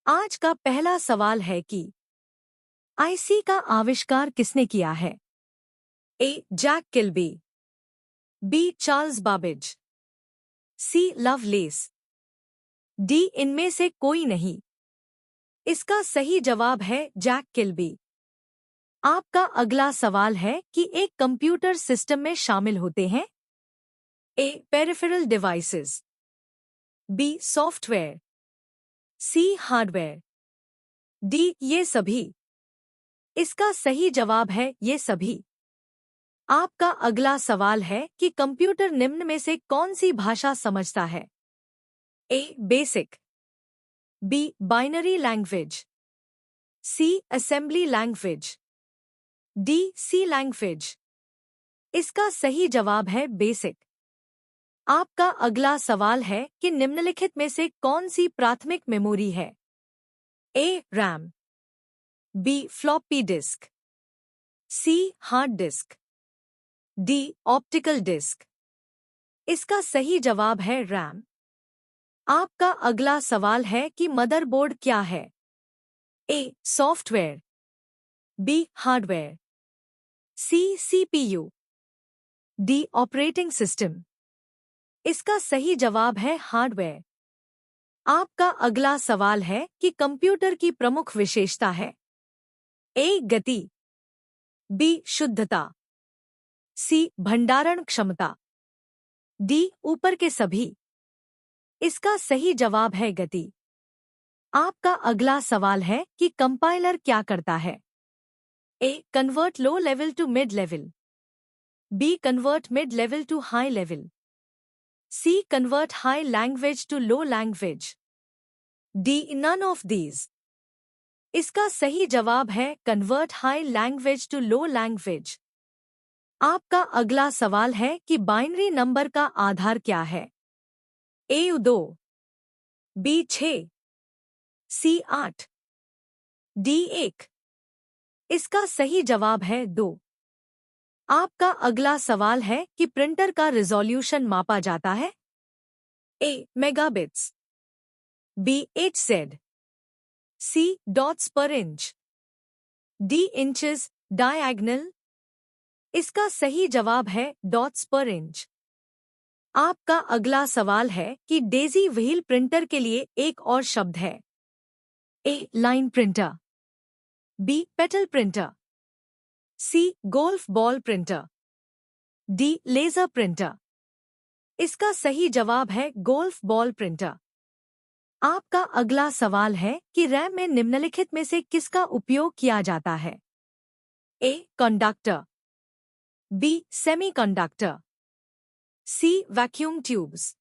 आज का पहला सवाल है कि आईसी का आविष्कार किसने किया है? A. Jack Kilby, B. Charles Babbage, C. Lovelace, D. इनमें से कोई नहीं। इसका सही जवाब है जैक किल्बी। आपका अगला सवाल है कि एक कंप्यूटर सिस्टम में शामिल होते हैं A. Peripheral devices, B. Software, C. Hardware, D. ये सभी। इसका सही जवाब है ये सभी। आपका अगला सवाल है कि कंप्यूटर निम्न में से कौन सी भाषा समझता है? A. BASIC, B. Binary language, C. Assembly language, D. C language. इसका सही जवाब है बेसिक। आपका अगला सवाल है कि निम्नलिखित में से कौन सी प्राथमिक मेमोरी है? A. RAM, B. Floppy disk, C. Hard disk, D. Optical disk. इसका सही जवाब है रैम। आपका अगला सवाल है कि मदरबोर्ड क्या है? A. Software, B. Hardware, C. CPU, D. Operating system. इसका सही जवाब है हार्डवेयर। आपका अगला सवाल है कि कंप्यूटर की प्रमुख विशेषता है? ए. गति, बी. शुद्धता, सी. भंडारण क्षमता, डी. ऊपर के सभी। इसका सही जवाब है गति। आपका अगला सवाल है कि कंपाइलर क्या करता है? A. Convert low level to mid level, B. Convert mid level to high level, C. Convert high language to low language, D. None of these. इसका सही जवाब है convert high language to low language. आपका अगला सवाल है कि binary number का आधार क्या है? ए. 2, बी. 6, सी. 8, डी. 1। इसका सही जवाब है 2। आपका अगला सवाल है कि प्रिंटर का रिजोल्यूशन मापा जाता है? A. Megabits, B. HZ, C. Dots per inch, D. Inches diagonal. इसका सही जवाब है डॉट्स पर इंच। आपका अगला सवाल है कि डेजी व्हील प्रिंटर के लिए एक और शब्द है? A. Line printer, B. Petal printer, C. Golf ball printer, D. Laser printer. इसका सही जवाब है गोल्फ बॉल प्रिंटर। आपका अगला सवाल है कि रैम में निम्नलिखित में से किसका उपयोग किया जाता है? A. Conductor, B. Semiconductor, C. Vacuum tubes,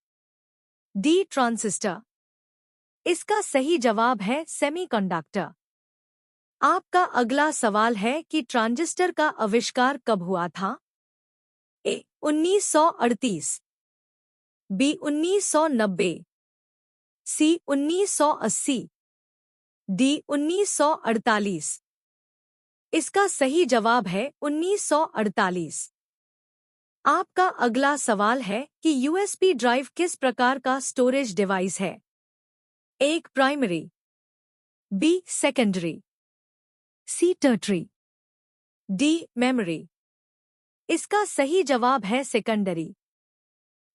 D. Transistor. इसका सही जवाब है सेमीकंडक्टर। आपका अगला सवाल है कि ट्रांजिस्टर का आविष्कार कब हुआ था? ए. 1938, बी. 1990, सी. 1980, डी. 1948। इसका सही जवाब है 1948। आपका अगला सवाल है कि यूएसबी ड्राइव किस प्रकार का स्टोरेज डिवाइस है? एक. Primary, B. Secondary, C. Tertiary, D. Memory. इसका सही जवाब है सेकेंडरी।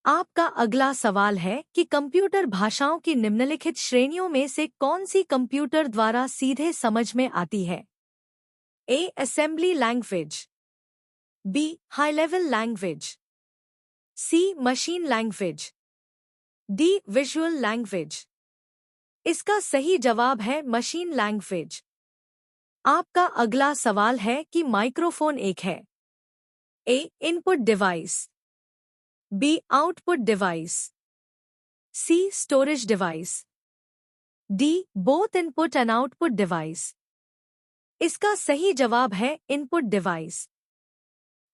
आपका अगला सवाल है कि कंप्यूटर भाषाओं की निम्नलिखित श्रेणियों में से कौन सी कंप्यूटर द्वारा सीधे समझ में आती है? A. Assembly language, B. High level language, C. Machine language, D. Visual language. इसका सही जवाब है मशीन लैंग्वेज। आपका अगला सवाल है कि माइक्रोफोन एक है? A. Input device, B. Output device, C. Storage device, D. Both input and output device. इसका सही जवाब है इनपुट डिवाइस।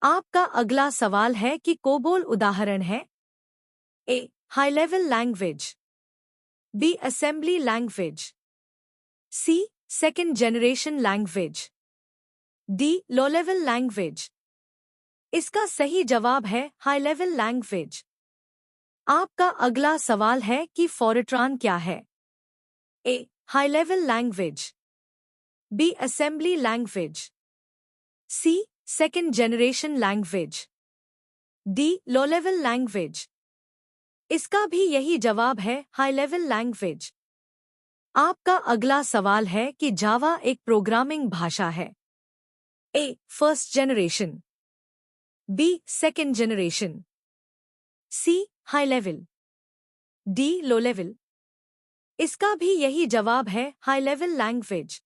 आपका अगला सवाल है कि कोबोल उदाहरण है? A. High level language, B. Assembly language, C. Second generation language, D. Low level language. इसका सही जवाब है हाई लेवल लैंग्वेज। आपका अगला सवाल है कि फोर्ट्रान क्या है? A. High level language, B assembly language, C second generation language, D low level language. इसका भी यही जवाब है, हाई लेवल लैंग्वेज। आपका अगला सवाल है कि जावा एक प्रोग्रामिंग भाषा है। A first generation, B second generation, C high level, D low level. इसका भी यही जवाब है, हाई लेवल लैंग्वेज।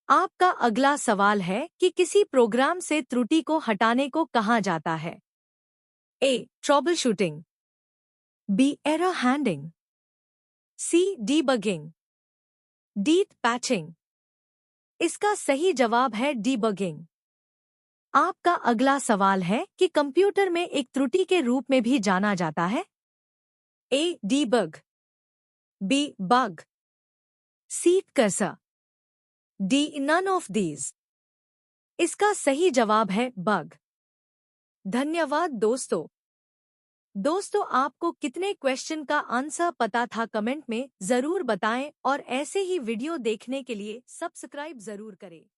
आपका अगला सवाल है कि किसी प्रोग्राम से त्रुटि को हटाने को कहा जाता है। A trouble shooting, B error handling, C debugging, D patching. इसका सही जवाब है डीबगिंग। आपका अगला सवाल है कि कंप्यूटर में एक त्रुटि के रूप में भी जाना जाता है। A debug, B bug, C cursor, D none of these. इसका सही जवाब है बग। धन्यवाद दोस्तों। आपको कितने क्वेश्चन का आंसर पता था कमेंट में जरूर बताएं और ऐसे ही वीडियो देखने के लिए सब्सक्राइब जरूर करें।